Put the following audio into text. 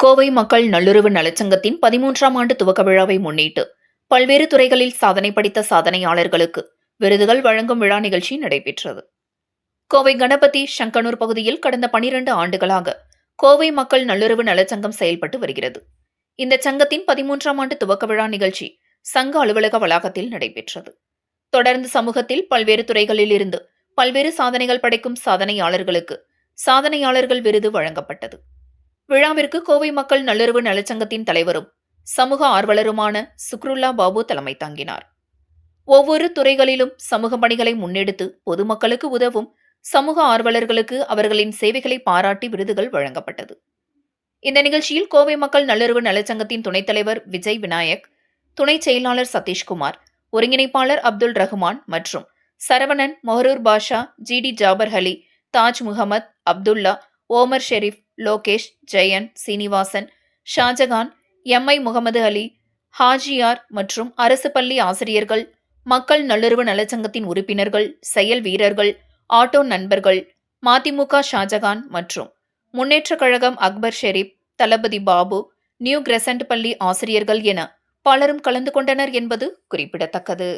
கோவை மக்கள் நல்லுறவு நலச்சங்கத்தின் 13ஆம் ஆண்டு துவக்க விழாவை முன்னிட்டு பல்வேறு துறைகளில் சாதனை படைத்த சாதனையாளர்களுக்கு விருதுகள் வழங்கும் விழா நிகழ்ச்சி நடைபெற்றது. கோவை கணபதி சங்கனூர் பகுதியில் கடந்த 12 ஆண்டுகளாக கோவை மக்கள் நல்லுறவு நலச்சங்கம் செயல்பட்டு வருகிறது. இந்த சங்கத்தின் 13ஆம் ஆண்டு துவக்க விழா நிகழ்ச்சி சங்க அலுவலக வளாகத்தில் நடைபெற்றது. தொடர்ந்து சமூகத்தில் பல்வேறு துறைகளில் இருந்து பல்வேறு சாதனைகள் படைக்கும் சாதனையாளர்களுக்கு சாதனையாளர்கள் விருது வழங்கப்பட்டது. விழாவிற்கு கோவை மக்கள் நல்லுறவு நலச்சங்கத்தின் தலைவரும் சமூக ஆர்வலருமான சுக்ருல்லா பாபு தலைமை தாங்கினார். ஒவ்வொரு துறைகளிலும் சமூக பணிகளை முன்னெடுத்து பொதுமக்களுக்கு உதவும் சமூக ஆர்வலர்களுக்கு அவர்களின் சேவைகளை பாராட்டி விருதுகள் வழங்கப்பட்டது. இந்த நிகழ்ச்சியில் கோவை மக்கள் நல்லுறவு நலச்சங்கத்தின் துணைத் தலைவர் விஜய் விநாயக், துணை செயலாளர் சதீஷ்குமார், ஒருங்கிணைப்பாளர் அப்துல் ரஹ்மான் மற்றும் சரவணன், மொஹரூர் பாஷா, ஜிடி ஜாபர் அலி, தாஜ் முகமது, அப்துல்லா, ஓமர் ஷெரீப், லோகேஷ், ஜெயன், சீனிவாசன், ஷாஜகான், எம்ஐ முகமது அலி, ஹாஜியார் மற்றும் அரசு பள்ளி ஆசிரியர்கள், மக்கள் நல்லுறவு நலச்சங்கத்தின் உறுப்பினர்கள், செயல் வீரர்கள், ஆட்டோ நண்பர்கள், மதிமுக ஷாஜகான் மற்றும் முன்னேற்றக் கழகம் அக்பர் ஷெரீப், தளபதி பாபு, நியூ கிரெசன்ட் பள்ளி ஆசிரியர்கள் என பலரும் கலந்து கொண்டனர் என்பது குறிப்பிடத்தக்கது.